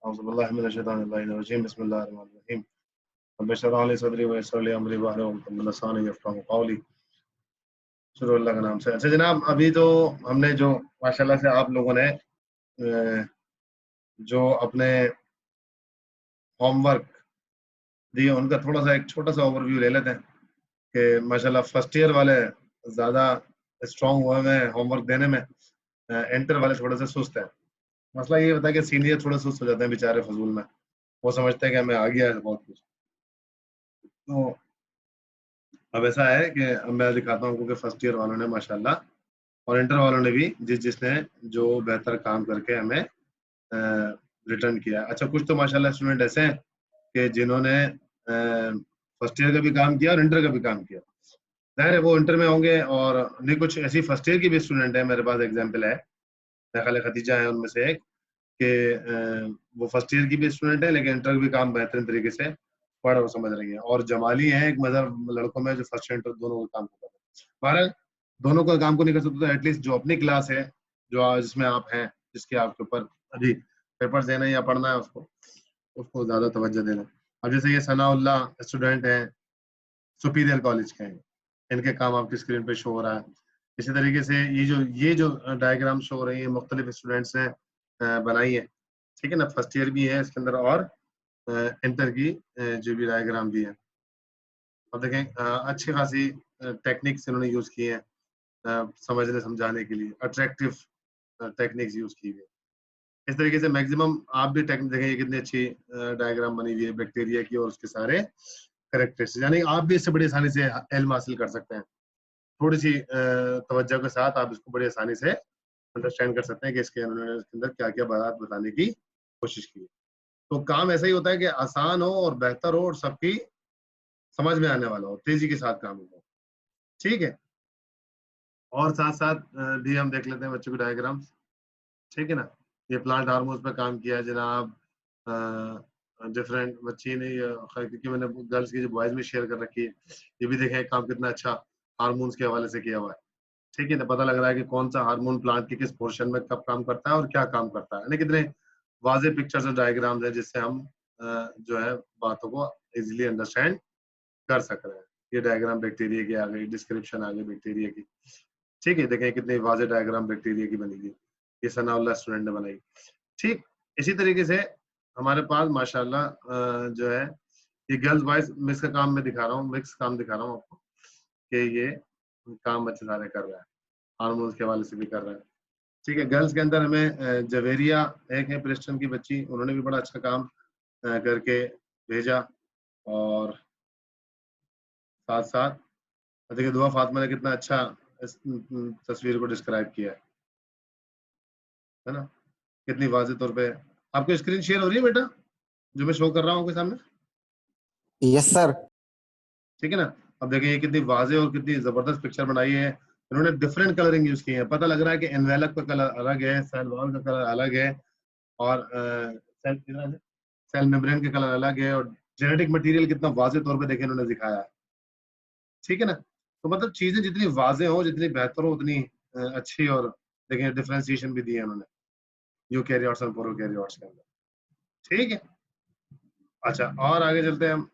औज़ुबिल्लाहि बिस्मिल्लाहिर्रहमानिर्रहीम। रब्बि इश्रह ली सदरी व यस्सिर ली अमरी वाहलुल उक़दतम मिन लिसानी यफ़क़हू क़ौली। शुरू अल्लाह के नाम से। अच्छा जनाब, अभी तो हमने जो माशाल्लाह से आप लोगों ने जो अपने होमवर्क दिए उनका थोड़ा सा एक छोटा सा ओवरव्यू ले लेते हैं कि माशाल्लाह फर्स्ट ईयर वाले ज़्यादा स्ट्रॉन्ग हुए हैं होमवर्क देने में, इंटर वाले थोड़े से सुस्त हैं। मसला ये होता है कि सीनियर थोड़े सुस्त हो जाते हैं बेचारे फजूल में, वो समझते हैं कि हमें आ गया है बहुत कुछ। तो अब ऐसा है कि अब मैं दिखाता हूँ, क्योंकि फर्स्ट ईयर वालों ने माशाल्लाह और इंटर वालों ने भी जिसने जो बेहतर काम करके हमें रिटर्न किया। अच्छा, कुछ तो माशाल्लाह स्टूडेंट ऐसे हैं कि जिन्होंने फर्स्ट ईयर का भी काम किया और इंटर का भी काम किया। जाहिर है वो इंटर में होंगे, और नहीं कुछ ऐसी फर्स्ट ईयर की भी स्टूडेंट है, मेरे पास एग्जाम्पल है, खाली खदीजा है उनमें से एक, कि वो फर्स्ट ईयर की भी स्टूडेंट है लेकिन इंटर भी काम बेहतरीन तरीके से पढ़ और समझ रही है। और जमाली है एक मदर लड़कों में जो फर्स्ट इंटर दोनों का काम कर रहे हैं। बहरहाल दोनों का काम को नहीं कर सकते तो एटलीस्ट जो अपनी क्लास है, जो जिसमें आप हैं, जिसके आपके ऊपर अभी पेपर देना या पढ़ना है, उसको उसको ज्यादा तवज्जो देना। अब जैसे ये सनाउल्लाह स्टूडेंट है, सुपीरियर कॉलेज के हैं, इनके काम आपकी स्क्रीन पे शो हो रहा है। इसी तरीके से ये जो डायग्राम शो हो रही है, मुख्तलिफ स्टूडेंट्स ने बनाई है, ठीक है ना। फर्स्ट ईयर भी है इसके अंदर और इंटर की जो भी डायग्राम भी है। अब देखें अच्छी खासी टेक्निक्स इन्होंने यूज की है समझने समझाने के लिए, अट्रैक्टिव टेक्निक्स यूज की है। इस तरीके से मैक्सिमम आप भी टेक्निक देखें, ये कितनी अच्छी डायग्राम बनी हुई है बैक्टीरिया की और उसके सारे करेक्टरिस्टिक्स, यानी आप भी इससे बड़ी आसानी से इल्म हासिल कर सकते हैं। थोड़ी सी तवज्जो के साथ आप इसको बड़ी आसानी से अंडरस्टैंड कर सकते हैं कि इसके अंदर क्या क्या बात बताने की कोशिश की है। तो काम ऐसा ही होता है कि आसान हो और बेहतर हो और सबकी समझ में आने वाला हो, तेजी के साथ काम हो, ठीक है। और साथ साथ भी हम देख लेते हैं बच्चों के डायग्राम्स, ठीक है ना। ये प्लांट हार्मोन्स पे काम किया है जनाब, डिफरेंट बच्ची ने, क्योंकि मैंने गर्ल्स की जो बॉयज में शेयर कर रखी है, ये भी देखें काम कितना अच्छा हार्मोन्स के हवाले से किया हुआ है, ठीक है ना। पता लग रहा है कि कौन सा हार्मोन प्लांट के किस पोर्शन में कब काम करता है और क्या काम करता है, यानी कितने वाजे पिक्चर्स और डायग्राम्स हैं जिससे हम जो है बातों को इजीली अंडरस्टैंड कर सक रहे हैं। ये डायग्राम बैक्टीरिया की आ गई, डिस्क्रिप्शन आ गई बैक्टीरिया की, ठीक है। देखें कितनी वाजे डायग्राम बैक्टीरिया की बनी हुई, ये सनाउल्लाह स्टूडेंट ने बनाई, ठीक। इसी तरीके से हमारे पास माशाल्लाह जो है ये गर्ल्स बॉयज मिक्स का काम मैं दिखा रहा हूँ, मिक्स काम दिखा रहा हूँ आपको कि ये काम बच्चे सारे कर रहे हैं, हार्मोन्स के हवाले से भी कर रहे हैं, ठीक है। गर्ल्स के अंदर हमें जवेरिया एक है प्रिस्टन की बच्ची, उन्होंने भी बड़ा अच्छा काम करके भेजा। और साथ साथ देखिए दुआ फातिमा ने कितना अच्छा इस तस्वीर को डिस्क्राइब किया है ना, कितनी वाज़ेह तौर पे। आपको स्क्रीन शेयर हो रही है बेटा, जो मैं शो कर रहा हूँ आपके सामने? Yes sir. ठीक है ना। अब देखिए ये कितनी वाज़ेह और कितनी जबरदस्त पिक्चर बनाई है। इन्होंने डिफरेंट कलरिंग यूज की है, पता लग रहा है कि एनवेलप का कलर अलग है, सेल वॉल का कलर अलग है, और सेल मेम्ब्रेन का कलर अलग है, और जेनेटिक मटेरियल कितना वाज़ेह तौर पे देखिए इन्होंने दिखाया है, ठीक है ना। तो मतलब चीजें जितनी वाज़ेह हो, जितनी बेहतर हो, उतनी अच्छी। और देखिए डिफरेंशिएशन भी दिया है उन्होंने यूकैरियोट्स और प्रोकैरियोट्स के अंदर, ठीक है। अच्छा और आगे चलते हैं हम।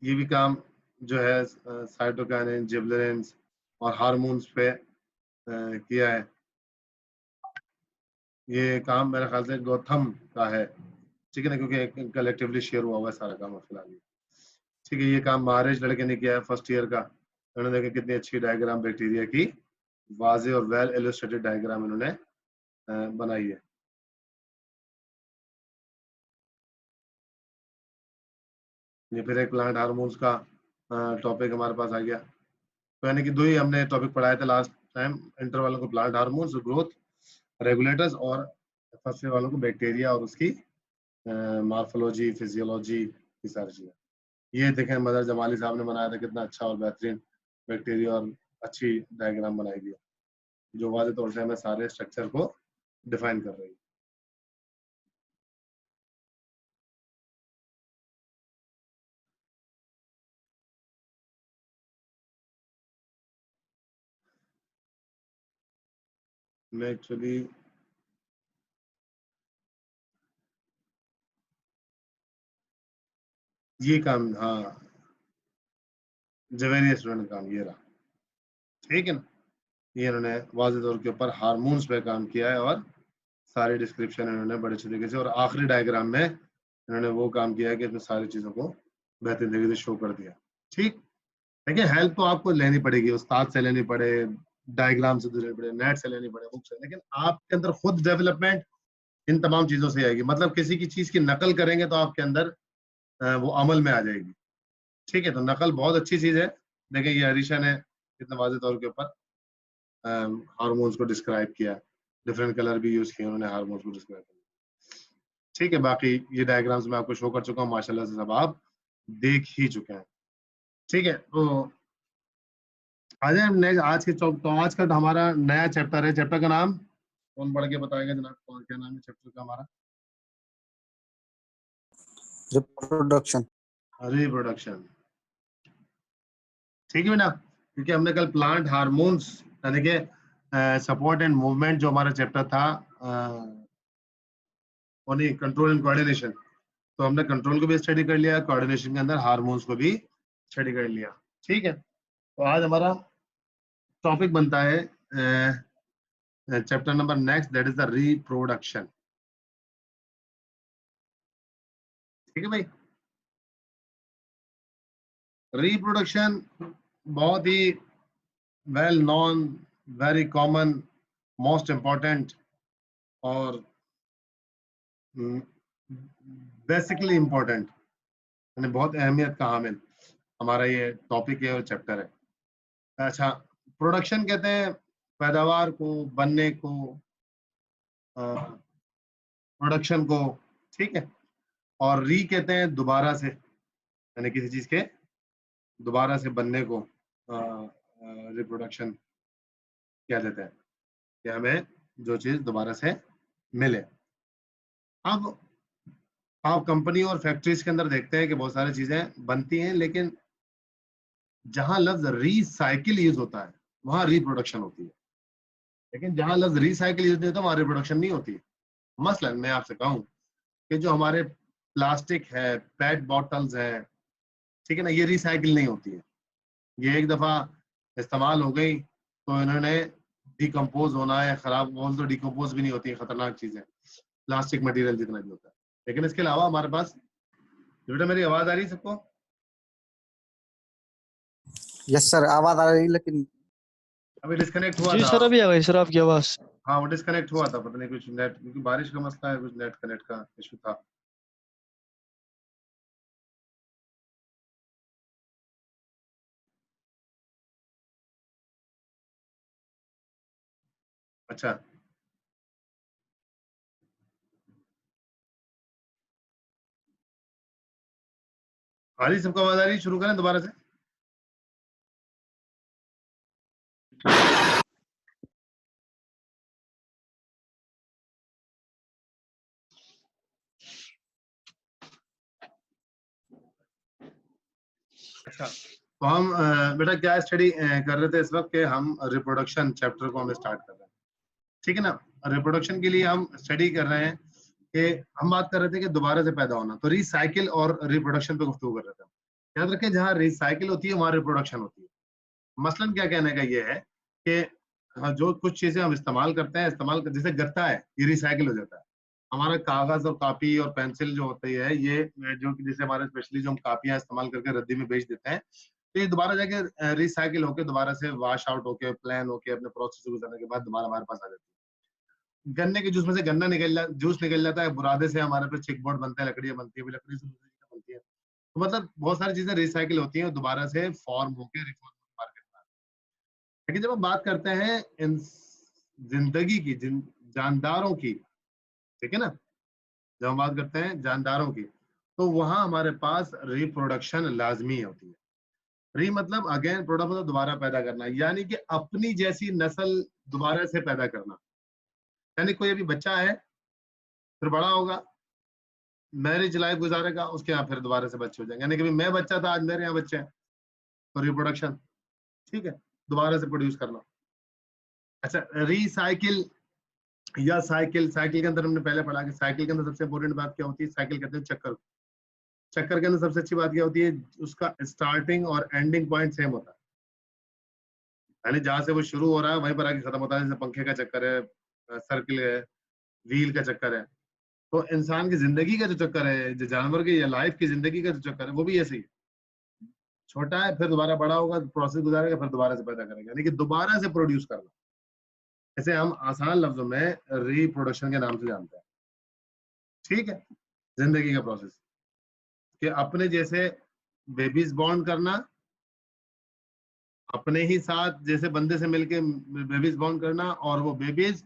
ये भी काम जो है साइटोकाइनिन, जिबरेलिन्स और हार्मोन्स पे किया है। ये काम मेरे ख्याल से गौतम का है, ठीक है ना, क्योंकि कलेक्टिवली शेयर हुआ हुआ है सारा काम फिलहाल, ठीक है। ये काम महाराज लड़के ने किया है फर्स्ट ईयर का। उन्होंने देखा कितनी अच्छी डायग्राम बैक्टीरिया की वाजे और वेल इलस्ट्रेटेड डायग्राम इन्होंने बनाई है। ये फिर एक प्लांट हार्मोन्स का टॉपिक हमारे पास आ गया। तो यानी कि दो ही हमने टॉपिक पढ़ाए थे लास्ट टाइम इंटर वालों को, प्लांट हार्मोन्स, ग्रोथ रेगुलेटर्स, और फर्स्ट ईयर वालों को बैक्टीरिया और उसकी मार्फोलॉजी, फिजियोलॉजी, ये सारी चीजें। ये देखें मदर जमाली साहब ने बनाया था, कितना अच्छा और बेहतरीन बैक्टीरिया और अच्छी डायग्राम बनाई गई, जो वाज़ेह तौर से हमें सारे स्ट्रक्चर को डिफाइन कर रही है। मैं एक्चुअली ये काम, हाँ जवेरिया स्टूडेंट काम ये रहा, ठीक है ना। ये इन्होंने वाज़ेह तौर के ऊपर हार्मोन्स पे काम किया है और सारी डिस्क्रिप्शन इन्होंने बड़े अच्छे तरीके से, और आखिरी डायग्राम में इन्होंने वो काम किया है कि इसमें सारी चीजों को बेहतरीन तरीके से शो कर दिया। ठीक, देखिए हेल्प तो आपको लेनी पड़ेगी, उस्ताद से लेनी पड़े, डायग्राम से लेनी पड़े, नेट से लेनी पड़े, बुक से, लेकिन आपके अंदर खुद डेवलपमेंट इन तमाम चीजों से आएगी। मतलब किसी की चीज की नकल करेंगे तो आपके अंदर वो अमल में आ जाएगी। ठीक है, तो नकल बहुत अच्छी चीज है। देखिए ये हरीशा ने इतने वाज़ेह तौर के ऊपर हार्मोन्स को डिस्क्राइब किया, डिफरेंट कलर भी यूज किए उन्होंने हार्मोन्स को डिस्क्राइब किया। ठीक है, बाकी ये डायग्राम्स मैं आपको शो कर चुका हूँ, माशाल्लाह से सब आप देख ही चुके हैं। ठीक है, तो आज हम नेक्स्ट आज के तो आज का हमारा नया चैप्टर है। चैप्टर का नाम कौन पढ़ के बताएगा जनाब, कौन क्या नाम है चैप्टर का हमारा? रिप्रोडक्शन। रिप्रोडक्शन। ठीक है बेटा, क्योंकि हमने कल प्लांट हार्मोन्स यानी कि सपोर्ट एंड मूवमेंट जो हमारा चैप्टर था, कंट्रोल एंड कोऑर्डिनेशन, तो हमने कंट्रोल को भी स्टडी कर लिया, कोऑर्डिनेशन के अंदर हार्मोन्स को भी स्टडी कर लिया। ठीक है, तो आज हमारा टॉपिक बनता है chapter number next, that is the reproduction. ठीक है भाई, रिप्रोडक्शन बहुत ही well known, very common, most important और बेसिकली इम्पोर्टेंट, यानी बहुत अहमियत का हामिल हमारा ये टॉपिक है और चैप्टर है। अच्छा, प्रोडक्शन कहते हैं पैदावार को, बनने को, प्रोडक्शन को, ठीक है। और री कहते हैं दोबारा से, यानी किसी चीज के दोबारा से बनने को रिप्रोडक्शन कह देते हैं, कि हमें जो चीज दोबारा से मिले। अब आप कंपनी और फैक्ट्रीज के अंदर देखते हैं कि बहुत सारी चीजें बनती हैं, लेकिन जहां लफ्ज रिसाइकिल यूज होता है वहां रिप्रोडक्शन होती है, लेकिन जहां लफ्ज रिसाइकिल यूज नहीं होता वहां रिप्रोडक्शन नहीं होती है। मसलन मैं आपसे कहूं कि जो हमारे प्लास्टिक है, पेट बॉटल्स है, ठीक है ना, ये रिसाइकिल नहीं होती है। ये एक दफा इस्तेमाल हो गई तो इन्होंने डिकम्पोज होना है, खराब बोल तो डिकम्पोज भी नहीं होती है, खतरनाक चीज है प्लास्टिक मटेरियल जितना भी होता है। लेकिन इसके अलावा हमारे पास, बेटा मेरी आवाज आ रही है सबको? यस सर, आवाज आ रही है, लेकिन अभी डिस्कनेक्ट हुआ जी था। सर, अभी आ गई सर आपकी आवाज। हाँ वो डिस्कनेक्ट हुआ था, पता नहीं कुछ नेट, क्योंकि बारिश का मसला है, कुछ नेट कनेक्ट का इशू था। अच्छा, आ रही सबको आवाज आ रही? शुरू करें दोबारा से? अच्छा, तो हम बेटा क्या स्टडी कर रहे थे इस वक्त, के हम रिप्रोडक्शन चैप्टर को हम स्टार्ट कर रहे हैं। ठीक है ना, रिप्रोडक्शन के लिए हम स्टडी कर रहे हैं कि हम बात कर रहे थे कि दोबारा से पैदा होना, तो रिसाइकिल और रिप्रोडक्शन पे गुफ्तगू कर रहे थे। याद रखें, जहाँ रिसाइकिल होती है वहां रिप्रोडक्शन होती है। मसलन क्या कहने का ये है कि जो कुछ चीजें हम इस्तेमाल करते हैं, जैसे गत्ता है, ये रिसाइकिल हो जाता है। हमारा कागज और कॉपी और पेंसिल जो होती है, ये जो कि जैसे हमारे स्पेशली जो हम कापियां इस्तेमाल करके रद्दी में बेच देते हैं, तो ये दोबारा जाके रिसाइकिल होके दोबारा से वॉश आउट होके प्लान होके अपने प्रोसेस से गुजरने के बाद दोबारा हमारे पास आ जाती है। गन्ने के जूस में से जूस निकल जाता है, बुरादे से हमारे पास चिक बोर्ड बनता है, लकड़ियां बनती है, लकड़ी से दूसरी चीजें बनती है। तो मतलब बहुत सारी चीजें रिसाइकिल होती हैं और दोबारा से फॉर्म होकर रिफॉर्म मार्केट में। लेकिन जब हम बात करते हैं इन जिंदगी की, जानदारों की, ठीक है ना, जब हम बात करते हैं जानदारों की, तो वहां हमारे पास रिप्रोडक्शन लाजमी होती है। री मतलब अगेन, प्रोडक्ट मतलब दोबारा पैदा करना, यानी कि अपनी जैसी नस्ल दोबारा से पैदा करना। यानी कोई अभी बच्चा है, फिर बड़ा होगा, मैरिज लाइफ गुजारेगा, उसके यहाँ फिर दोबारा से बच्चे हो जाएंगे। यानी कि मैं बच्चा था, आज मेरे यहाँ बच्चे हैं, तो रिप्रोडक्शन, ठीक है, दोबारा से प्रोड्यूस करना। अच्छा, रिसाइकिल या साइकिल, साइकिल के अंदर हमने पहले पढ़ा कि साइकिल के अंदर सबसे इंपॉर्टेंट बात क्या होती है, साइकिल कहते हैं चक्कर। चक्कर के अंदर सबसे अच्छी बात क्या होती है, उसका स्टार्टिंग और एंडिंग पॉइंट सेम होता है, यानी जहां से वो शुरू हो रहा है वहीं पर आके खत्म होता है। जैसे पंखे का चक्कर है, सर्किल है, व्हील का चक्कर है, तो इंसान की जिंदगी का जो चक्कर है, जो जानवर की या लाइफ की जिंदगी का जो चक्कर है, वो भी ऐसे ही है। छोटा है, फिर दोबारा बड़ा होगा, प्रोसेस गुजारेगा, फिर दोबारा से पैदा करेगा, यानी कि दोबारा से प्रोड्यूस करना। इसे हम आसान लफ्जों में रिप्रोडक्शन के नाम से जानते हैं। ठीक है, जिंदगी का प्रोसेस कि अपने जैसे बेबीज बॉर्न करना, अपने ही साथ जैसे बंदे से मिलके बेबीज बॉर्न करना, और वो बेबीज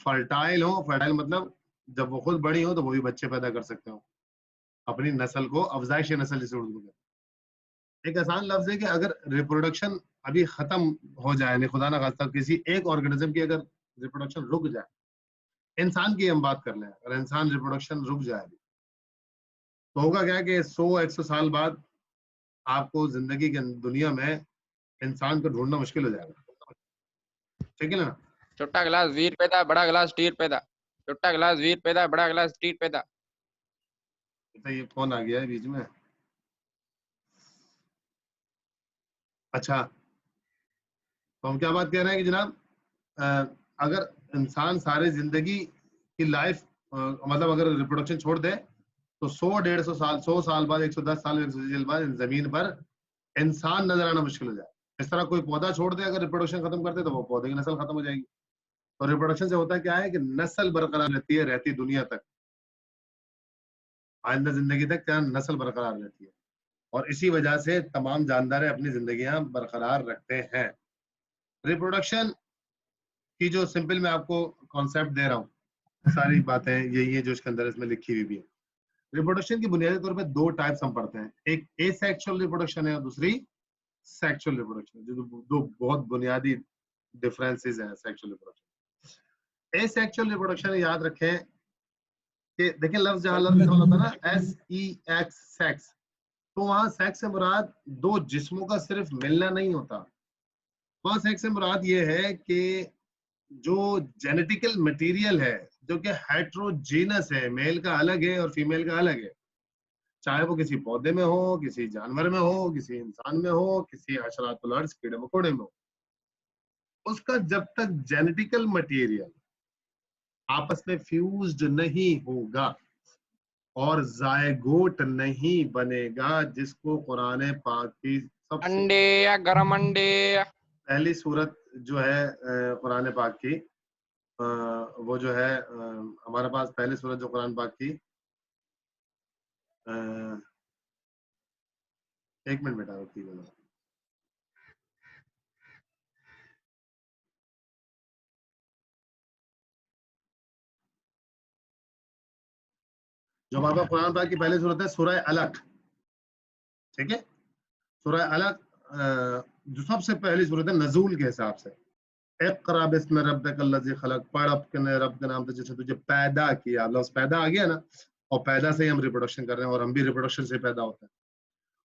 फर्टाइल हो। फर्टाइल मतलब जब वो खुद बड़ी हो तो वो भी बच्चे पैदा कर सकते हो, अपनी नस्ल को अफजाइश नस्ल जिसे उर्दू में। एक आसान लफ्ज है कि अगर रिप्रोडक्शन अभी खत्म हो जाए, नहीं खुदा ना खास्ता किसी एक ऑर्गेनिज्म की अगर रिप्रोडक्शन रुक जाए, इंसान की हम बात कर लें, अगर इंसान रिप्रोडक्शन रुक जाए तो होगा क्या कि 100-100 साल बाद आपको जिंदगी के दुनिया में इंसान को ढूंढना मुश्किल हो जाएगा। ठीक है ना? छोटा गिलास वीर पैदा, बड़ा गिलास टीर पैदा। छोटा गिलास वीर पैदा, बड़ा गिलास टीर पैदा। तो ये फोन आ गया है बीच में। अच्छा, तो हम क्या बात कह रहे हैं कि जनाब, अगर इंसान सारी जिंदगी की लाइफ मतलब अगर रिप्रोडक्शन छोड़ दे तो 100-150 साल, 100 साल बाद, 110 साल, 120 साल बाद जमीन पर इंसान नजर आना मुश्किल हो जाए। इस तरह कोई पौधा छोड़ दे, अगर रिप्रोडक्शन खत्म कर दे तो वो पौधे की नस्ल खत्म हो जाएगी। और रिप्रोडक्शन से होता क्या है कि नस्ल बरकरार रहती है, रहती दुनिया तक, आइंदा जिंदगी तक क्या नस्ल बरकरार रहती है। और इसी वजह से तमाम जानदार अपनी जिंदगियां बरकरार रखते हैं। रिप्रोडक्शन की जो सिंपल मैं आपको कॉन्सेप्ट दे रहा हूँ, सारी बातें यही है जो इसके अंदर इसमें लिखी हुई भी है। रिप्रोडक्शन की बुनियादी तौर पे दो टाइप्स हम पढ़ते हैं, एक एसेक्सुअल रिप्रोडक्शन है और दूसरी सेक्सुअल रिप्रोडक्शन, जो दो बहुत बुनियादी डिफरेंसेस हैं सेक्सुअल रिप्रोडक्शन। एसेक्सुअल रिप्रोडक्शन याद रखें कि देखिए लफ्ज जहां लफ्ज होता है ना SEX सेक्स, तो वहां सेक्स से मुराद दो जिस्मों का सिर्फ मिलना नहीं होता। वहां सेक्स से मुराद ये है कि जो जेनेटिकल मटेरियल है जो कि हेट्रोजीनस है, मेल का अलग है और फीमेल का अलग है, चाहे वो किसी पौधे में हो, किसी जानवर में हो, किसी इंसान में हो, किसी हशरातुल अर्ज कीड़े मकोड़े में हो, उसका जब तक जेनेटिकल मटेरियल आपस में फ्यूज्ड नहीं होगा और जायगोट नहीं बनेगा, जिसको कुरान पाक की सबसे अंडे या गरम अंडे। पहली सूरत जो है कुरान पाक की, वो जो है हमारे पास पहली सूरत जो कुरान पाक की, एक मिनट बेटा रुकिए जरा। जो हमारे पास कुरान पाक की पहली सूरत है सूरह अलक। ठीक है, सूरह अलक जो सबसे पहली सूरत है नजूल के हिसाब से, इक़रा बिस्मि रब्बिकल्लज़ी खलक़, पढ़ अपने रब के नाम से जिसने तुझे पैदा किया। लफ्ज़ पैदा आ गया ना, और पैदा से ही हम रिप्रोडक्शन कर रहे हैं, और हम भी रिप्रोडक्शन से पैदा होते हैं।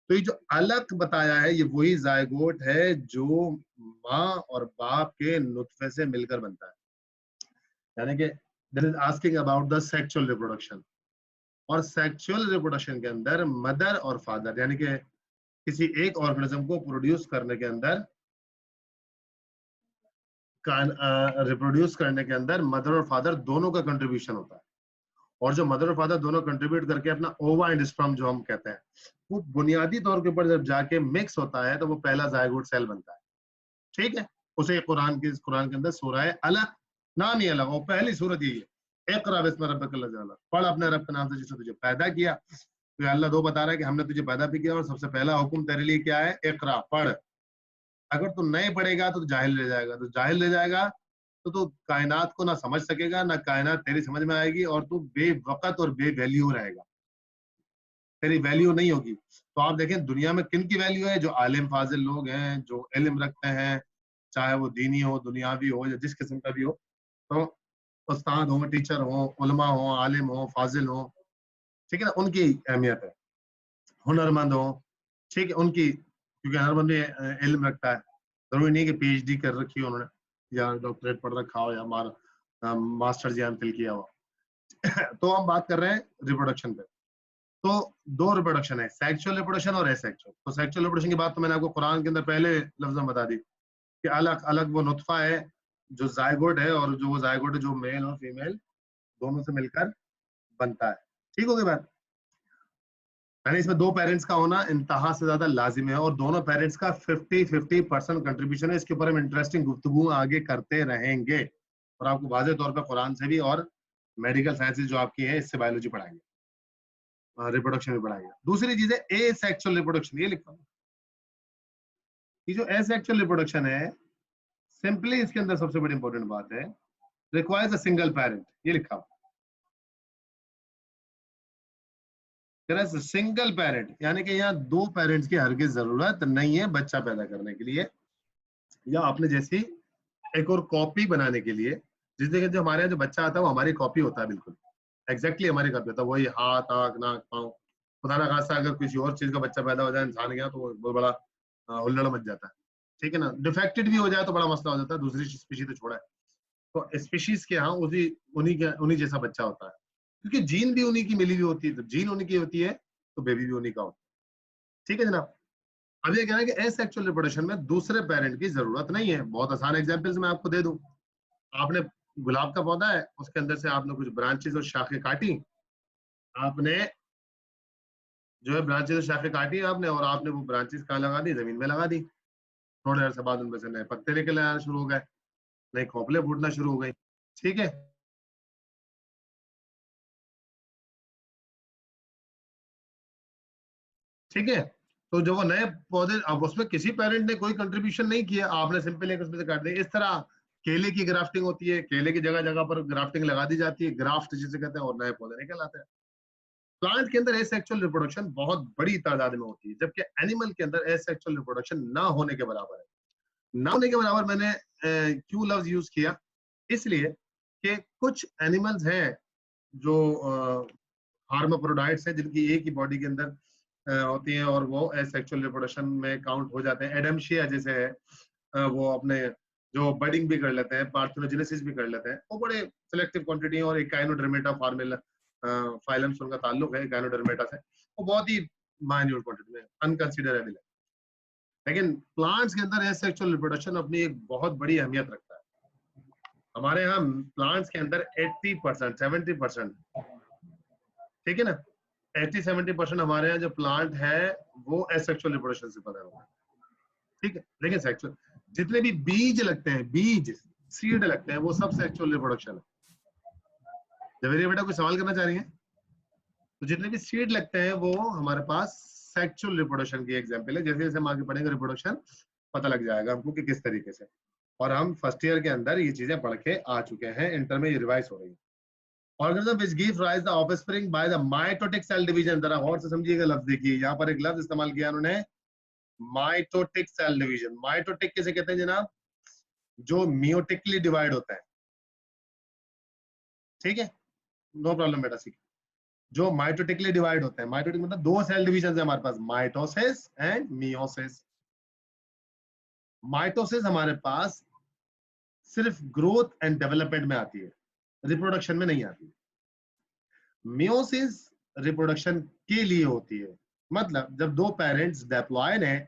तो ये जो अलग बताया है ये वही जायगोट है जो माँ और बाप के नुतफे से मिलकर बनता है, यानी कि this is asking about the sexual reproduction. और सेक्सुअल रिप्रोडक्शन के अंदर मदर और फादर, यानी कि किसी एक ऑर्गेनिज्म को प्रोड्यूस करने के अंदर, रिप्रोड्यूस करने के अंदर मदर और फादर दोनों का कंट्रीब्यूशन होता है। और जो मदर और फादर दोनों कंट्रीब्यूट करके अपना ओवा एंड स्पर्म जो हम कहते हैं, वो बुनियादी तौर के ऊपर जब जाके मिक्स होता है तो वो पहला जायगोट सेल बनता है। ठीक है, उसे कुरान के अंदर सूरह अलक, नाम ही अलग, और पहली सूरत यही है, इक़रा बिस्मि रब्बिकल्लज़ी खलक़, पढ़ अपने रब के नाम से जिसने तुझे पैदा किया। तो अल्लाह दो बता रहा है कि हमने तुझे पैदा भी किया और सबसे पहला हुक्म तेरे लिए क्या है, इक़रा, पढ़। अगर तू नहीं पढ़ेगा तो जाहिल रह जाएगा, तो जाहिल रह जाएगा तो तू कायनात को ना समझ सकेगा, ना कायनात तेरी समझ में आएगी, और तू बेवकत और बेवैल्यू रहेगा, तेरी वैल्यू नहीं होगी। तो आप देखें दुनिया में किन की वैल्यू है, जो आलिम फाजिल लोग हैं, जो इल्म रखते हैं, चाहे वो दीनी हो, दुनियावी हो, या जिस किस्म का भी हो, तो उस्ताद हो, टीचर हो, उलमा हो, आलिम हो, फाजिल हो, ठीक है ना, उनकी अहमियत है। हुनरमंद हो, ठीक है, उनकी, क्योंकि हुनरमंद भी इल्म रखता है, जरूरी नहीं कि PhD कर रखी हो उन्होंने, या डॉक्टरेट पढ़ रखा हो, या मास्टर जी एम फिल किया हो। तो हम बात कर रहे हैं रिप्रोडक्शन पे। तो दो रिप्रोडक्शन है, सेक्सुअल रिप्रोडक्शन और एसेक्सुअल। तो सेक्सुअल रिप्रोडक्शन की बात तो मैंने आपको कुरान के अंदर पहले लफ्ज में बता दी कि अलग अलग वो नुत्फा है जो जायगोट है, और जो वो जायगोट है जो मेल और फीमेल दोनों से मिलकर बनता है। ठीक हो गई बात? यानी इसमें दो पेरेंट्स का होना इंतहा से ज्यादा लाजिम है, और दोनों पेरेंट्स का 50-50% कंट्रीब्यूशन है। इसके ऊपर हम इंटरेस्टिंग गुफ्तगू आगे करते रहेंगे, और आपको वाज़ेह तौर पर कुरान से भी और मेडिकल साइंसेज जो आपकी है इससे बायोलॉजी पढ़ाएंगे, रिप्रोडक्शन भी पढ़ाएंगे। दूसरी चीज है एसेक्सुअल रिप्रोडक्शन। ये लिखा हुआ ये जो एसेक्सुअल रिप्रोडक्शन है, सिंपली इसके अंदर सबसे बड़ी इंपॉर्टेंट बात है, रिक्वायर्स अ सिंगल पेरेंट। ये लिखा हुआ सिंगल पेरेंट, यानी कि यहाँ दो पेरेंट्स की हरगिज जरूरत नहीं है बच्चा पैदा करने के लिए, या आपने जैसी एक और कॉपी बनाने के लिए। जिस जगह जो हमारे यहाँ जो बच्चा आता है वो हमारी कॉपी होता है, बिल्कुल एग्जैक्टली हमारी कॉपी होता है, वही हाथ आंख नाक पाँव। खुदा ना खास्ता अगर किसी और चीज का बच्चा पैदा हो जाए इंसान के यहाँ, तो वो बहुत बड़ा हुल्लड़ मच जाता है। ठीक है ना, डिफेक्टेड भी हो जाए तो बड़ा मसला हो जाता है, दूसरी स्पीशीज तो छोड़ा है। तो स्पीशीज के यहाँ उन्हीं जैसा बच्चा होता है, क्योंकि जीन भी उन्हीं की मिली हुई होती है। तो जीन उन्हीं की होती है तो बेबी भी उन्हीं का होता है। ठीक है जनाब। अब ये कहना है कि एसेक्सुअल रिप्रोडक्शन में दूसरे पेरेंट की जरूरत नहीं है। बहुत आसान एग्जांपल्स मैं आपको दे दूं। आपने गुलाब का पौधा है, उसके अंदर से आपने कुछ ब्रांचेस और शाखें काटी, आपने जो है ब्रांचेस और शाखें काटी आपने, और आपने वो ब्रांचेस कहाँ लगा दी? जमीन में लगा दी। थोड़े अर्से बाद उनमें से नए पत्ते निकल आना शुरू हो गए, नए खोपले फूटना शुरू हो गई। ठीक है, ठीक है। तो जो वो नए पौधे, अब उसमें किसी पेरेंट ने कोई कंट्रीब्यूशन नहीं किया, आपने सिंपल एक उसमें से काट दिया। इस तरह केले की ग्राफ्टिंग होती है, केले की जगह जगह पर ग्राफ्टिंग लगा दी जाती है, ग्राफ्ट जिसे कहते हैं, और नए पौधे निकल आते हैं। प्लांट के अंदर एसेक्सुअल रिप्रोडक्शन बहुत बड़ी तादाद में होती है, जबकि एनिमल के अंदर एसेक्सुअल रिप्रोडक्शन ना होने के बराबर है। ना होने के बराबर मैंने क्यों लफ्ज यूज किया? इसलिए कि कुछ एनिमल्स हैं जो हार्माफ्रोडाइट्स हैं, जिनकी एक ही बॉडी के अंदर होती हैं, और वो एसेक्सुअल रिप्रोडक्शन में काउंट हो जाते हैं। एडमशिया जैसे है, वो अपने जो बडिंग भी कर लेते हैं, पार्थेनोजेनेसिस भी कर लेते हैं, वो बड़े सिलेक्टिव क्वांटिटी और एक काइनोडर्मेटा फॉर्मूला फाइलम से उनका ताल्लुक है गायनोडर्मेटा से, वो बहुत ही माइन्यूट क्वांटिटी में अनकंसिडरेबल है। लेकिन प्लांट्स के अंदर एसेक्सुअल रिप्रोडक्शन अपनी एक बहुत बड़ी अहमियत रखता है। हमारे यहाँ प्लांट्स के अंदर 80% 70%, ठीक है ना, 80-70% हमारे यहाँ जो प्लांट है वो एसेक्सुअल रिप्रोडक्शन से पैदा होता है। ठीक है, लेकिन सेक्सुअल जितने भी बीज लगते हैं, बीज सीड लगते हैं, वो सब सेक्सुअल रिप्रोडक्शन है। जवेरिया बेटा कोई सवाल करना चाह रही है? तो जितने भी सीड लगते हैं वो हमारे पास सेक्सुअल रिप्रोडक्शन की एग्जांपल है। जैसे जैसे हम आगे पढ़ेंगे रिप्रोडक्शन, पता लग जाएगा हमको कि किस तरीके से। और हम फर्स्ट ईयर के अंदर ये चीजें पढ़ के आ चुके हैं, इंटर में ये रिवाइज हो रही है। Organism which give rise the offspring by the mitotic cell division. जरा गौर से समझिएगा लफ्ज, देखिए यहाँ पर एक लफ्ज इस्तेमाल किया उन्होंने, माइटोटिक सेल डिवीजन। माइटोटिक किसे कहते हैं जनाब? जो मियोटिकली डिवाइड होता है। ठीक है, नो प्रॉब्लम बेटा, सीख। जो माइटोटिकली डिवाइड होता है, माइटोटिक मतलब दो सेल डिवीजन है हमारे पास, माइटोसिस एंड मियोसिस। माइटोसिस हमारे पास सिर्फ ग्रोथ एंड डेवलपमेंट में आती है, रिप्रोडक्शन में नहीं आती। मियोसिस रिप्रोडक्शन के लिए होती है। मतलब जब दो पेरेंट्स डिप्लॉयड हैं,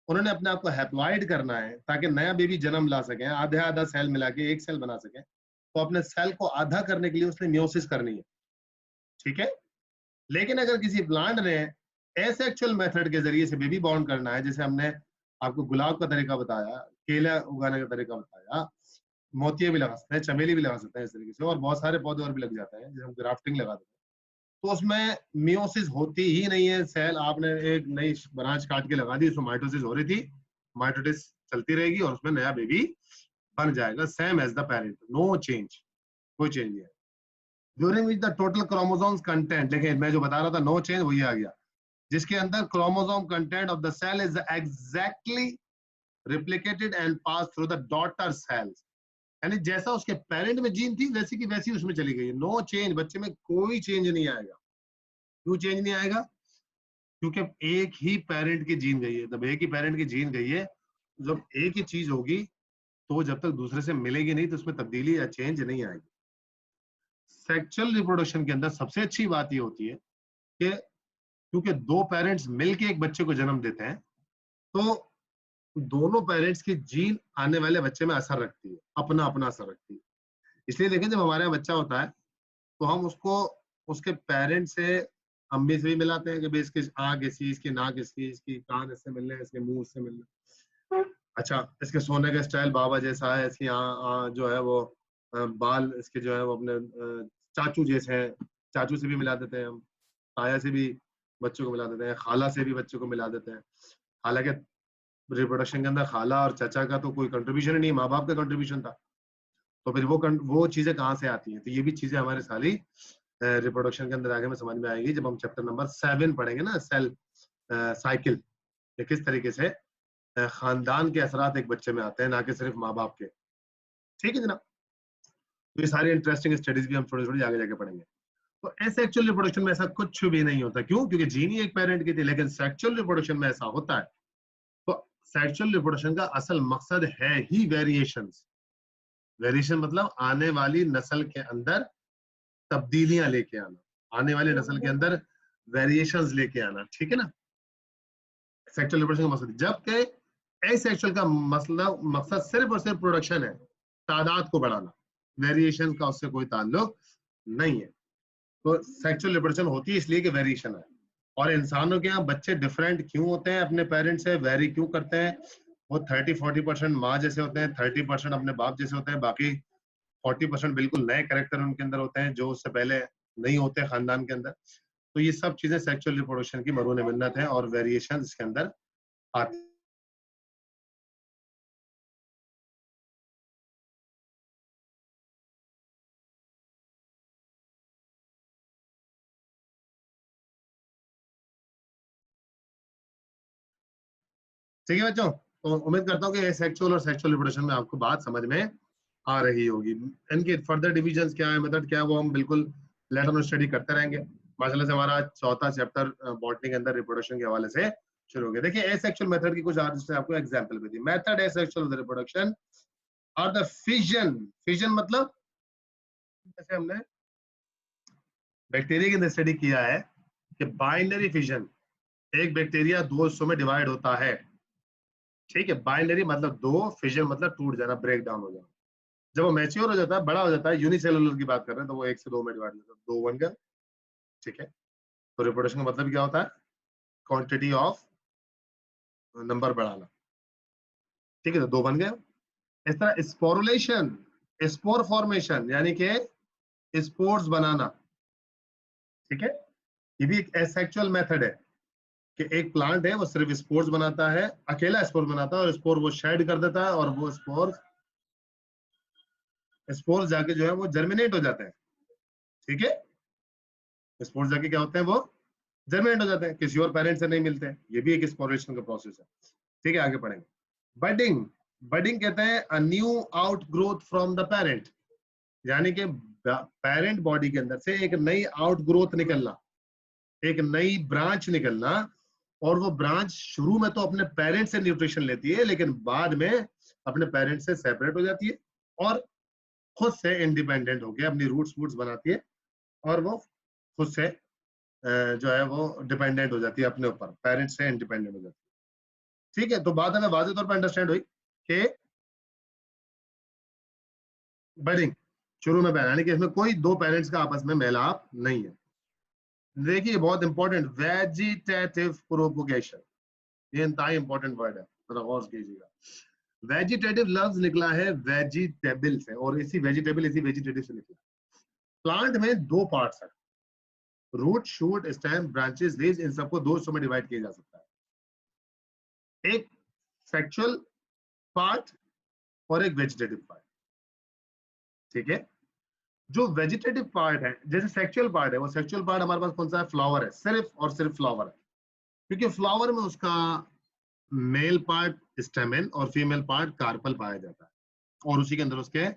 उन्होंने अपने आप को हैप्लॉयड करना है ताकि नया बेबी जन्म ला सके, आधा आधा सेल मिला के एक सेल बना सके, तो अपने सेल को आधा करने के लिए उसने मियोसिस करनी है। ठीक है, लेकिन अगर किसी प्लांट ने एसेक्सुअल मेथड के जरिए से बेबी बॉर्न करना है, जैसे हमने आपको गुलाब का तरीका बताया, केला उगाने का तरीका बताया, मोतिये भी लगा सकते हैं, चमेली भी लगा सकते हैं इस तरीके से, और बहुत सारे पौधे और भी लग जाते हैं, जैसे हम ग्राफ्टिंग लगा देते हैं, तो उसमें मियोसिस होती ही नहीं है। सेल आपने एक नई ब्रांच काट के लगा दी, उसमें माइटोसिस हो रही थी, माइटोसिस चलती रहेगी और उसमें नया बेबी बन जाएगा, same as the parent, no change, कोई चेंज नहीं है। During which the total chromosomes content, लेकिन मैं जो बता रहा था नो चेंज, वही आ गया, जिसके अंदर chromosome content of the cell is exactly replicated and pass through the daughter cells. यानी जैसा उसके पेरेंट में जीन थी वैसी की वैसी उसमें चली गई, नो चेंज, बच्चे में कोई चेंज नहीं आएगा। क्यों चेंज नहीं आएगा? क्योंकि एक ही पेरेंट की जीन गई है। जब एक ही पेरेंट की जीन गई है, जब एक ही चीज होगी, तो जब तक दूसरे से मिलेगी नहीं तो उसमें तब्दीली या चेंज नहीं आएगी। सेक्सुअल रिप्रोडक्शन के अंदर सबसे अच्छी बात ये होती है कि क्योंकि दो पेरेंट्स मिलके एक बच्चे को जन्म देते हैं, तो दोनों पेरेंट्स की जीन आने वाले बच्चे में असर रखती है, अपना अपना असर रखती है। इसलिए देखें, जब हमारे यहाँ बच्चा होता है तो हम उसको उसके पेरेंट्स से, अम्मी से भी मिलाते हैं कि भाई इसकी आंख ऐसी, इसकी नाक ऐसी, इसकी कान इससे मिलने हैं, इसके मुंह से मिलने हैं। अच्छा, इसके सोने का स्टाइल बाबा जैसा है, इसकी जो है वो बाल इसके जो है वो अपने चाचू जैसे हैं, चाचू से भी मिला देते हैं हम, ताया से भी बच्चों को मिला देते हैं, खाला से भी बच्चों को मिला देते हैं। हालांकि रिप्रोडक्शन के अंदर खाला और चाचा का तो कोई कंट्रीब्यूशन ही नहीं, माँ बाप का कंट्रीब्यूशन था। तो फिर वो चीजें कहाँ से आती हैं? तो ये भी चीजें हमारे सारी रिप्रोडक्शन के अंदर आगे में समझ में आएगी जब हम चैप्टर नंबर 7 पढ़ेंगे ना, सेल साइकिल, किस तरीके से खानदान के असरात एक बच्चे में आते हैं, ना कि सिर्फ माँ बाप के। ठीक है जनाब, तो ये सारी इंटरेस्टिंग स्टडीज भी हम थोड़ी थोड़ी आगे जाके पढ़ेंगे। तो एसेक्सुअल रिप्रोडक्शन में ऐसा कुछ भी नहीं होता। क्यों? क्योंकि जीन ही एक पेरेंट की थी। लेकिन सेक्सुअल रिप्रोडक्शन में ऐसा होता है। तो सेक्सुअल रिप्रोडक्शन का असल मकसद है ही वेरिएशंस। वेरिएशन मतलब आने वाली नस्ल के अंदर तब्दीलियां लेके आना, आने वाली नस्ल के अंदर वेरिएशंस लेके आना। ठीक है ना, सेक्सुअल रिप्रोडक्शन का मकसद। जबकि एसेक्सुअल का मसला मकसद सिर्फ और सिर्फ प्रोडक्शन है, तादाद को बढ़ाना। वेरिएशन का उससे कोई ताल्लुक नहीं है। तो सेक्सुअल रिप्रोडक्शन होती है इसलिए कि वेरिएशन है। और इंसानों के यहाँ बच्चे डिफरेंट क्यों होते हैं, अपने पेरेंट्स से वेरी क्यों करते हैं? वो 30-40% माँ जैसे होते हैं, 30% अपने बाप जैसे होते हैं, बाकी 40% बिल्कुल नए कैरेक्टर उनके अंदर होते हैं जो उससे पहले नहीं होते खानदान के अंदर। तो ये सब चीजें सेक्सुअल रिप्रोडक्शन की मरून मिन्नत है और वेरिएशन इसके अंदर आती है। ठीक है बच्चों, तो उम्मीद करता हूँ कि सेक्सुअल और सेक्सुअल रिप्रोडक्शन में आपको बात समझ में आ रही होगी। इनके फर्दर डिविजन्स क्या है, मेथड क्या है, वो हम बिल्कुल लेटर में स्टडी करते रहेंगे। माशाल्लाह से हमारा चौथा चैप्टर बॉटनी के अंदर रिप्रोडक्शन के हवाले से शुरू हो गया। देखिए एसेक्सुअल मेथड की कुछ आज आपको एग्जांपल भी दी। मेथड एसेक्सुअल रिप्रोडक्शन और द फिजन। फिजन मतलब जैसे हमने बैक्टीरिया के अंदर स्टडी किया है कि बाइनरी फिजन, एक बैक्टीरिया दो हिस्सों में डिवाइड होता है। ठीक है, बाइनरी मतलब दो, फिजन मतलब टूट जाना, ब्रेक डाउन हो जाना। जब वो मैच्योर हो जाता है, बड़ा हो जाता है, यूनिसेलुलर की बात कर रहे हैं, तो वो 1 से 2 में डिवाइड हो जाता है, 2 बन गया। ठीक है, तो रिप्रोडक्शन का मतलब क्या होता है? क्वांटिटी ऑफ नंबर बढ़ाना। ठीक है, तो 2 बन गए। इस तरह स्पोरुलेशन, स्पोर फॉर्मेशन यानी कि स्पोर्स बनाना। ठीक है, ये भी एक एसेक्सुअल मेथड है कि एक प्लांट है वो सिर्फ स्पोर्स बनाता है, अकेला स्पोर बनाता है, और स्पोर वो शेड कर देता है, और वो स्पोर्स जाके जो है वो जर्मिनेट हो जाते हैं। ठीक है, स्पोर्स जाके क्या होते हैं, वो जर्मिनेट हो जाते हैं, किसी और पेरेंट से नहीं मिलते हैं। ये भी एक स्पोरेशन का प्रोसेस है। ठीक है, आगे पढ़ेंगे। बडिंग, बडिंग कहते हैं a new out growth from the parent, यानी कि पेरेंट बॉडी के अंदर से एक नई आउट ग्रोथ निकलना, एक नई ब्रांच निकलना। और वो ब्रांच शुरू में तो अपने पेरेंट से न्यूट्रिशन लेती है, लेकिन बाद में अपने पेरेंट से सेपरेट हो जाती है और खुद से इंडिपेंडेंट होकर अपनी रूट्स वूट्स बनाती है, और वो खुद से जो है वो डिपेंडेंट हो जाती है अपने ऊपर, पेरेंट्स से इंडिपेंडेंट हो जाती है। ठीक है, तो बात हमें वाज़ेह तौर पर अंडरस्टैंड हुई कि बडिंग शुरू में यानी कि इसमें कोई दो पेरेंट्स का आपस में मेलाप नहीं है। देखिए बहुत इंपॉर्टेंट, वेजिटेटिव प्रोपोगेशन, ये इंतहाई इंपॉर्टेंट वर्ड है, थोड़ा गौर कीजिएगा। वेजिटेटिव लफ्ज निकला है वेजिटेबल से, और इसी वेजिटेबल इसी वेजिटेटिव से निकला। प्लांट में दो पार्ट्स हैं, root, shoot, stem, branches, leaves, इन सबको दो हिस्सों में डिवाइड किया जा सकता है, एक सेक्सुअल पार्ट और एक वेजिटेटिव पार्ट। ठीक है, जो वेजिटेटिव पार्ट है, जैसे सेक्सुअल पार्ट है, वो सेक्सुअल पार्ट हमारे पास कौन सा है? फ्लावर है, सिर्फ और सिर्फ फ्लावर है। क्योंकि फ्लावर में उसका मेल पार्ट स्टेमेन और फीमेल पार्ट कार्पल पाया जाता है, और उसी के अंदर उसके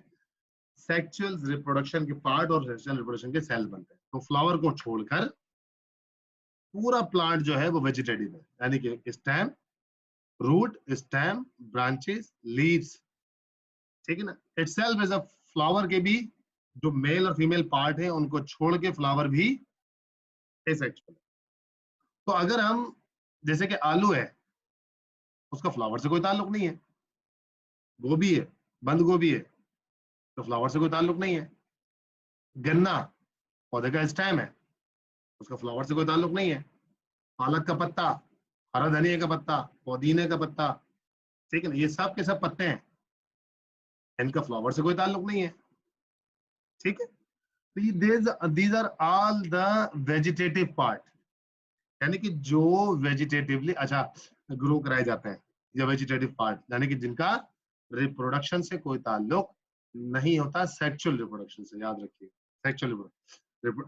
सेक्सुअल रिप्रोडक्शन के पार्ट और सेक्सुअल रिप्रोडक्शन के सेल बनते हैं। तो फ्लावर को छोड़कर पूरा प्लांट जो है वो वेजिटेटिव है, यानी कि stem, root, stem, branches, leaves. ठीक है ना, इटसेल्फ इज अ फ्लावर के भी जो मेल और फीमेल पार्ट है उनको छोड़ के फ्लावर भी एसेक्सुअल है। तो अगर हम जैसे कि आलू है, उसका फ्लावर से कोई ताल्लुक नहीं है, गोभी है, बंद गोभी है, तो फ्लावर से कोई ताल्लुक नहीं है। गन्ना पौधे का स्टेम है, उसका फ्लावर से कोई ताल्लुक नहीं है। पालक का पत्ता, हरा धनिया का पत्ता, पुदीने का पत्ता, ठीक है ना, ये सब के सब पत्ते हैं, इनका फ्लावर से कोई ताल्लुक नहीं है, ठीक है। तो these are all the vegetative part, यानी कि जो वेजिटेटिवली अच्छा ग्रो कराए जाते हैं, या वेजिटेटिव पार्ट, यानी कि जिनका रिप्रोडक्शन से कोई ताल्लुक नहीं होता, सेक्सुअल रिप्रोडक्शन से, याद रखिए, सेक्सुअल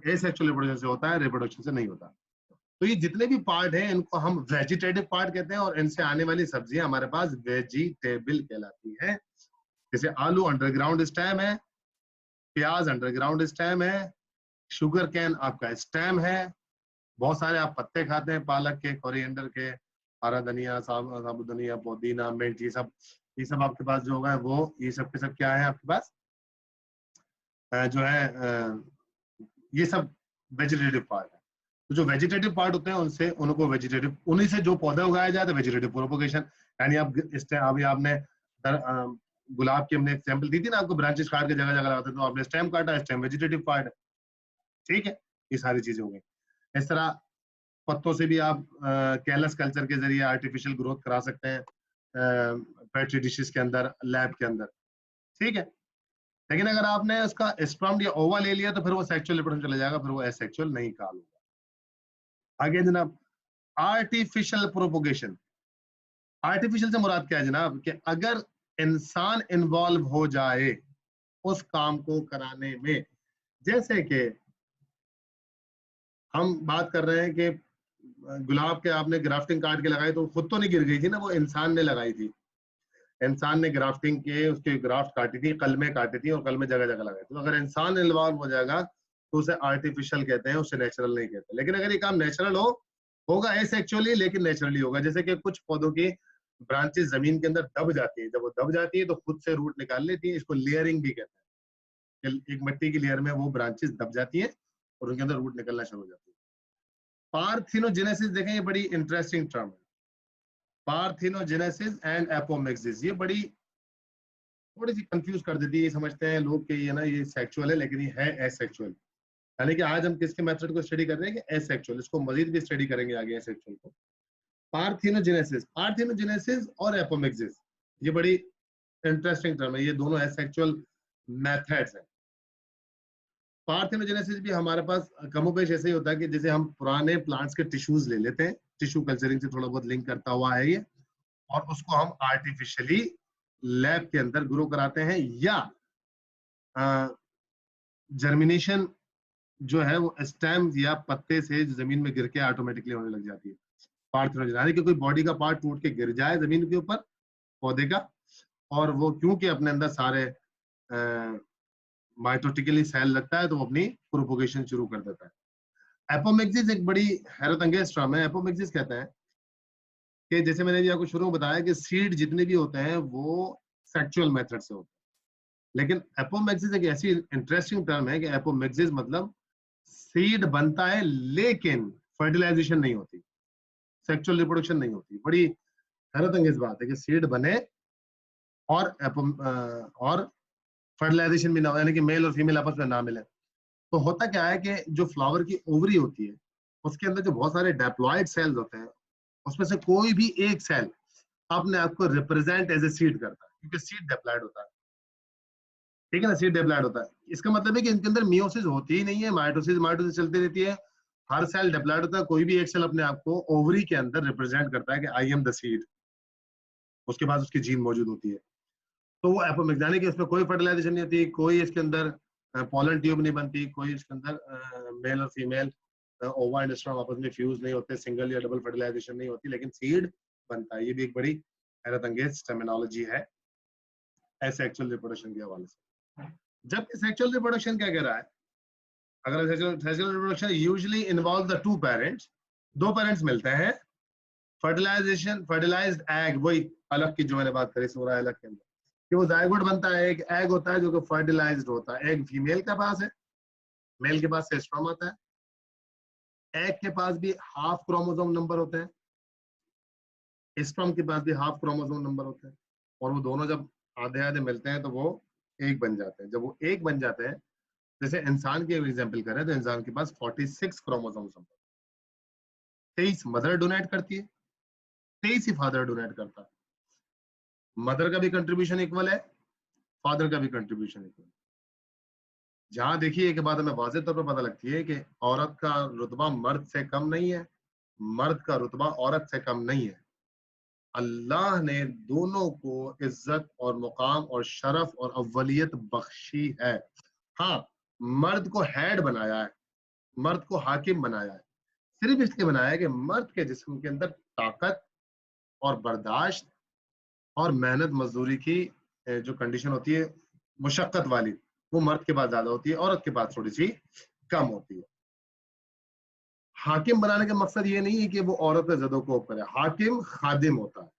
एसेक्सुअल रिप्रोडक्शन से होता है, रिप्रोडक्शन से नहीं होता। तो ये जितने भी पार्ट हैं इनको हम वेजिटेटिव पार्ट कहते हैं, और इनसे आने वाली सब्जियां हमारे पास वेजिटेबल कहलाती हैं। जैसे आलू अंडरग्राउंड स्टेम है, प्याज अंडरग्राउंड स्टेम है, शुगर कैन आपका स्टेम है, बहुत सारे आप पत्ते खाते हैं, पालक के, कोरिएंडर के, हरा धनिया, साबुत धनिया, पुदीना, मिर्च, ये सब आपके पास जो होगा वो ये सब के सब क्या है आपके पास, जो है ये सब वेजिटेटिव पार्ट है। तो जो वेजिटेटिव पार्ट होते हैं उनसे उनको वेजिटेटिव, उन्हीं से जो पौधा उगाया जाता है वेजिटेटिव प्रोपोगेशन। यानी आप अभी आपने गुलाब की हमने एग्जांपल दी थी ना, आपको ब्रांचेस काट के जगह जगह लगाते, तो आपने स्टेम काटा, स्टेम वेजिटेटिव पार्ट है, ठीक है। ये सारी चीजें हो गई। इस तरह पत्तों से भी आप कैलस कल्चर के जरिए आर्टिफिशियल ग्रोथ करा सकते हैं पेट्री डिशेस के अंदर, लैब के अंदर, ठीक है। लेकिन अगर आपने उसका स्पर्म या ओवा ले लिया तो फिर वो सेक्सुअल रिप्रोडक्शन चला जाएगा, फिर वो एसेक्सुअल नहीं कॉल होगा। आगे जनाब, आर्टिफिशियल प्रोपोगेशन। आर्टिफिशियल से मुराद क्या है जनाब, कि अगर इंसान इन्वॉल्व हो जाए उस काम को कराने में, जैसे कि हम बात कर रहे हैं कि गुलाब के आपने ग्राफ्टिंग काट के लगाई तो खुद तो नहीं गिर गई थी ना, वो इंसान ने लगाई थी, इंसान ने ग्राफ्टिंग के उसके ग्राफ्ट काटी थी, कलमे काटी थी, और कलमे जगह जगह लगाए। तो अगर इंसान इन्वॉल्व हो जाएगा तो उसे आर्टिफिशियल कहते हैं, उसे नेचुरल नहीं कहते। लेकिन अगर ये काम नेचुरल होगा एसेक्सुअली, लेकिन नेचुरली होगा। जैसे कि कुछ पौधों की ब्रांचेस जमीन के अंदर दब जाती है, जब वो दब जाती है तो खुद से रूट निकाल लेती है, इसको लेयरिंग भी कहते हैं। एक मिट्टी की लेयर में वो ब्रांचेस दब जाती है और उनके अंदर रूट निकलना शुरू हो जाती है। पार्थिनोजेनेसिस देखें, ये बड़ी इंटरेस्टिंग टर्म है, पार्थिनोजेनेसिस एंड एपोमिक्सिस। ये बड़ी थोड़ी सी कंफ्यूज कर देती है, ये समझते हैं लोग कि ये ना ये सेक्सुअल है, लेकिन ये है एसेक्सुअल। यानी कि आज हम किसके मेथड को स्टडी कर रहे हैं, कि एसेक्सुअल, इसको मजीद भी स्टडी करेंगे आगे एसेक्सुअल को। पार्थिनोजेनेसिस और एपोमिक्सिस, ये बड़ी इंटरेस्टिंग टर्म है, ये दोनों एसेक्सुअल मेथड्स हैं। पार्थिनोजेनेसिस भी हमारे पास कमोपेश ऐसे ही होता है कि जैसे हम पुराने प्लांट्स के टिश्यूज ले लेते हैं, टिश्यू कल्चरिंग से थोड़ा बहुत लिंक करता हुआ है ये, और उसको हम आर्टिफिशियली लैब के अंदर ग्रो कराते हैं, या जर्मिनेशन जो है वो स्टेम या पत्ते से जमीन में गिर के ऑटोमेटिकली होने लग जाती है। पार्थिनोजेनेसिस यानी कि कोई बॉडी का पार्ट टूट के गिर जाए जमीन के ऊपर पौधे का, और वो क्योंकि अपने अंदर सारे माइटोटिकली सेल लगता है तो वो अपनी प्रोपोगेशन शुरू कर देता है। एपोमिक्सिस एक बड़ी हैरत अंगेज टर्म है। एपोमिक्सिस कहते हैं कि जैसे मैंने भी आपको शुरू में बताया कि सीड जितने भी होते हैं वो सेक्सुअल मेथड से होते हैं, लेकिन एपोमिक्सिस एक ऐसी इंटरेस्टिंग टर्म है कि एपोमिक्सिस मतलब सीड बनता है लेकिन फर्टिलाइजेशन नहीं होती, सेक्सुअल रिप्रोडक्शन नहीं होती। बड़ी हैरत अंगेज बात है कि सीड बने और फर्टिलाइजेशन भी ना हो, यानी कि मेल और फीमेल आपस में ना मिले। तो होता क्या है कि जो फ्लावर की ओवरी होती है उसके अंदर जो बहुत सारे डेप्लॉयड सेल्स होते हैं, उसमें से कोई भी एक सेल अपने आप को रिप्रेजेंट एज ए सीड करता है, क्योंकि सीड डेप्लॉयड होता है, ठीक है ना, सीड डेप्लॉयड होता है। इसका मतलब है कि इनके अंदर मियोसिस होती ही नहीं है, माइटोसिस चलती रहती है, हर सेल डेप्लॉयड होता है, कोई भी एक सेल अपने आप को ओवरी के अंदर रिप्रेजेंट करता है कि आई एम द सीड, उसके बाद उसकी जीन मौजूद होती है। तो वो एपोमिक्स, यानी कि उसमें कोई फर्टिलाइजेशन नहीं होती, कोई इसके अंदर पॉलन ट्यूब नहीं बनती, कोई इसके अंदर मेल और फीमेल ओवा एंड स्पर्म आपस में फ्यूज नहीं होते, सिंगल या डबल फर्टिलाइजेशन नहीं होती, लेकिन सीड बनता है। ये भी एक बड़ी हैरत अंगेज टर्मिनोलॉजी है एसेक्सुअल रिप्रोडक्शन के हवाले से। जबकि सेक्सुअल रिप्रोडक्शन क्या कह रहा है, अगर sexual reproduction usually involve the two parents, दो पेरेंट्स मिलते हैं, फर्टिलाइजेशन, फर्टिलाइज्ड एग, वही अलग की जो मैंने बात करी सूरह अलग के अंदर, कि वो जायगोट बनता है, एक एग होता है जो कि फर्टिलाइज्ड होता है। एग फीमेल के पास है, मेल के पास से स्पर्म आता है, एग के पास भी हाफ क्रोमोसोम नंबर होते हैं, स्पर्म के पास भी हाफ क्रोमोसोम नंबर होते हैं, और वो दोनों जब आधे आधे मिलते हैं तो वो एक बन जाते हैं। जब वो एक बन जाते हैं, जैसे इंसान की एग्जांपल करें तो इंसान के पास 46 क्रोमोसोम्स होते हैं। 23 मदर डोनेट करती है, 23 ही फादर डोनेट करता है। मदर का भी कंट्रीब्यूशन इक्वल है, फादर का भी कंट्रीब्यूशन इक्वल है। जहां देखिए एक बात हमें वाज़ेह तौर पर पता लगती है कि औरत का रुतबा मर्द से कम नहीं है, मर्द का रुतबा औरत से कम नहीं है। अल्लाह ने दोनों को इज्जत और मुकाम और शरफ और अव्वलियत बख्शी है। हाँ, मर्द को हेड बनाया है, मर्द को हाकिम बनाया है, सिर्फ इसलिए बनाया है कि मर्द के जिस्म के अंदर ताकत और बर्दाश्त और मेहनत मजदूरी की जो कंडीशन होती है मुशक्कत वाली, वो मर्द के पास ज्यादा होती है, औरत के पास थोड़ी सी कम होती है। हाकिम बनाने का मकसद ये नहीं है कि वो औरत पे ज़दोकोब करे, हाकिम खादिम होता है,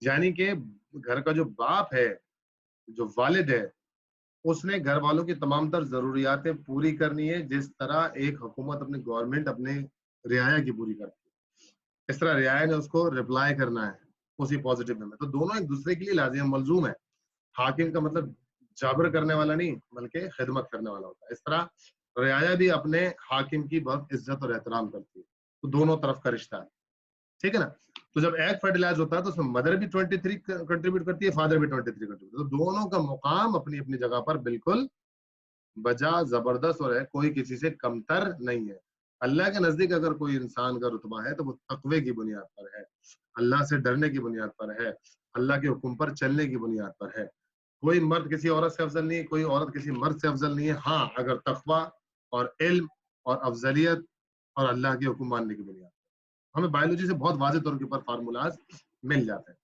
यानी कि घर का जो बाप है, जो वालिद है, उसने घर वालों की तमाम तर जरूरियातें पूरी करनी है, जिस तरह एक हुकूमत अपनी गवर्नमेंट अपने रियाया की पूरी करती है, इस तरह रियाया ने उसको रिप्लाई करना है उसी पॉजिटिव में। तो दोनों एक दूसरे के लिए लाजिम मलजूम है। हाकिम का मतलब जाबर करने वाला नहीं, बल्कि खिदमत करने वाला होता है। इस तरह रियाया भी अपने हाकिम की बहुत इज्जत और एहतराम करती है। तो दोनों तरफ का रिश्ता है, ठीक है ना। तो जब एग फर्टिलाइज होता है तो उसमें मदर भी 23 कंट्रीब्यूट करती है, फादर भी 23 कंट्रीब्यूट। तो दोनों का मुकाम अपनी अपनी जगह पर बिल्कुल बजा, जबरदस्त और है, कोई किसी से कमतर नहीं है। अल्लाह के नजदीक अगर कोई इंसान का रुतबा है तो वो तकवे की बुनियाद पर है, अल्लाह से डरने की बुनियाद पर है, अल्लाह के हुक्म पर चलने की बुनियाद पर है। कोई मर्द किसी औरत से अफजल नहीं है, कोई औरत किसी मर्द से अफजल नहीं है। हाँ, अगर तकवा और इल्म और अफजलियत और अल्लाह के हुक्म मानने की बुनियाद, हमें बायोलॉजी से बहुत वाज़ेह तौर के ऊपर फार्मूलाज मिल जाते हैं।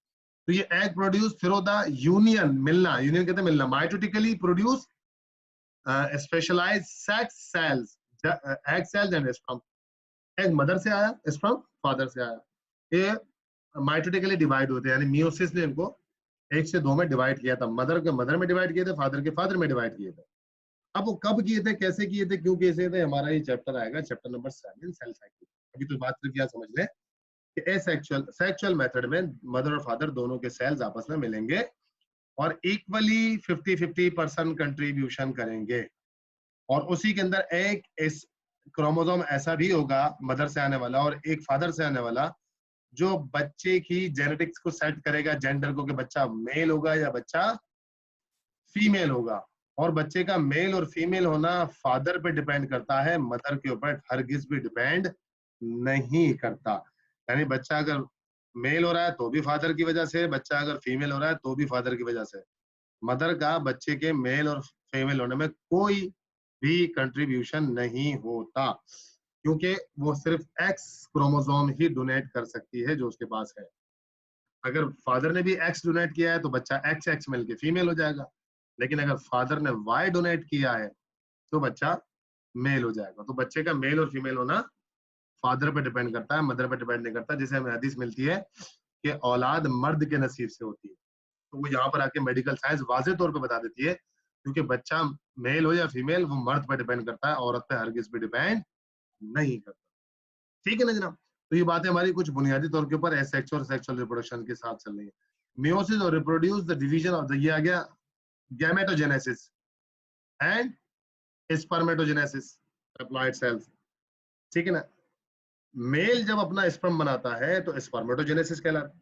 तो ये egg produce through the union, मिलना, यूनियन कहते हैं मिलना, mitotically produce specialized sex cells, egg cells and sperm. Egg mother से आया, स्पर्म फादर से आया। ये माइटोटिकली डिवाइड होते हैं, यानी मियोसिस ने इनको एक से दो में डिवाइड किया था। मदर के मदर में डिवाइड किए थे, फादर के फादर में डिवाइड किए थे। अब वो कब किए थे, कैसे किए थे, क्यों किए थे, हमारा ये चैप्टर आएगा, चैप्टर नंबर 7, सेल साइकिल। अभी तो बात सिर्फ यह समझ लें कि एसेक्सुअल सेक्सुअल मेथड में मदर और फादर दोनों के सेल्स आपस में मिलेंगे और इक्वली 50-50% कंट्रीब्यूशन करेंगे। और उसी के अंदर एक इस क्रोमोसोम ऐसा भी होगा मदर से आने वाला और एक फादर से आने वाला, जो बच्चे की जेनेटिक्स को सेट करेगा, जेंडर को, कि बच्चा मेल होगा या बच्चा फीमेल होगा। और बच्चे का मेल और फीमेल होना फादर पे डिपेंड करता है, मदर के ऊपर हरगिज भी डिपेंड नहीं करता। यानी बच्चा अगर मेल हो रहा है तो भी फादर की वजह से, बच्चा अगर फीमेल हो रहा है तो भी फादर की वजह से। मदर का बच्चे के मेल और फीमेल होने में कोई भी कंट्रीब्यूशन नहीं होता, क्योंकि वो सिर्फ एक्स क्रोमोसोम ही डोनेट कर सकती है जो उसके पास है। अगर फादर ने भी एक्स डोनेट किया है तो बच्चा एक्स एक्स मिलके फीमेल हो जाएगा, लेकिन अगर फादर ने वाई डोनेट किया है तो बच्चा मेल हो जाएगा। तो बच्चे का मेल और फीमेल होना फादर पे डिपेंड करता है, मदर पे डिपेंड नहीं करता। जिसे हमें हदीस मिलती है कि औलाद मर्द के नसीब से होती है, तो वो यहाँ पर आके मेडिकल साइंस वाज़ेह तौर पे बता देती है, क्योंकि बच्चा मेल हो या फीमेल वो मर्द पे डिपेंड करता है, औरत पे हरगिज पे डिपेंड नहीं करता। ठीक है ना जनाब। तो ये बातें हमारी कुछ बुनियादी तौर के ऊपर एसेक्सुअल और सेक्सुअल रिप्रोडक्शन के साथ चल रही है। मियोसिस और reproduce the division of the, ये आ गया gametogenesis and spermatogenesis, haploid cells, ठीक है ना। मेल जब अपना स्पर्म बनाता है तो स्पर्मेटोजेनेसिस कहलाता है।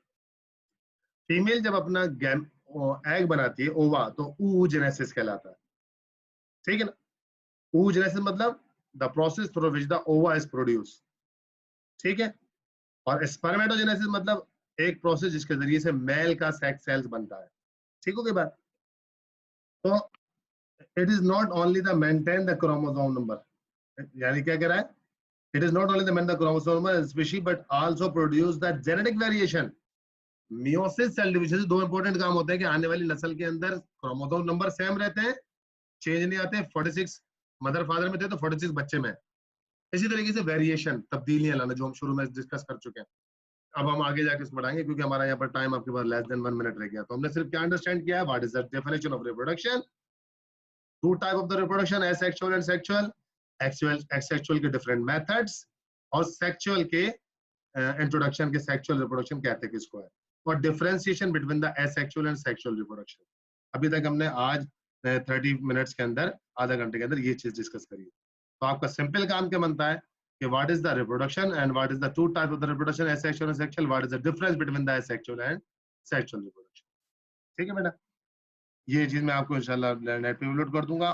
फीमेल जब अपना एग बनाती है, ओवा, तो oogenesis कहलाता है, ठीक है ना। oogenesis मतलब the process through which the ओवा इज प्रोड्यूस, ठीक है। और स्पर्मेटोजेनेसिस मतलब एक प्रोसेस जिसके जरिए से मेल का सेक्स सेल्स बनता है, ठीक हो गई बात। तो it is not only the maintain the chromosome number, यानी क्या कह रहा है, it is not only the maintain the chromosome number species but also produce the genetic variation. Meiosis cell division से दो इंपॉर्टेंट काम होते हैं कि आने वाली नस्ल के अंदर क्रोमोसोम नंबर सेम रहते हैं, चेंज नहीं आते। 46 मदर फादर में थे तो 46 बच्चे में। इसी तरीके से वेरिएशन, तब्दीलियां लाना, जो हम शुरू में डिस्कस कर चुके हैं। अब हम आगे जाके इसको बढ़ाएंगे क्योंकि हमारा यहाँ पर टाइम आपके पास लेस देन 1 मिनट रह गया। तो हमने सिर्फ क्या अंडरस्टैंड किया है, what is the definition of reproduction, two type of the reproduction, asexual and sexual. Asexual के डिफरेंट मेथड्स, और सेक्सुअल के इंट्रोडक्शन के सेक्सुअल रिप्रोडक्शन कहते हैं किसको है, और differentiation between the asexual and sexual reproduction. अभी तक हमने आज 30 मिनट्स के अंदर, आधा घंटे के अंदर ये चीज डिस्कस करी। तो आपका सिंपल काम क्या बनता है कि what is the reproduction and what is the two type of the reproduction, asexual and sexual, what is the difference between the asexual and sexual reproduction. ठीक है बेटा, ये चीज मैं आपको इंशाल्लाह नेट पे अपलोड कर दूंगा।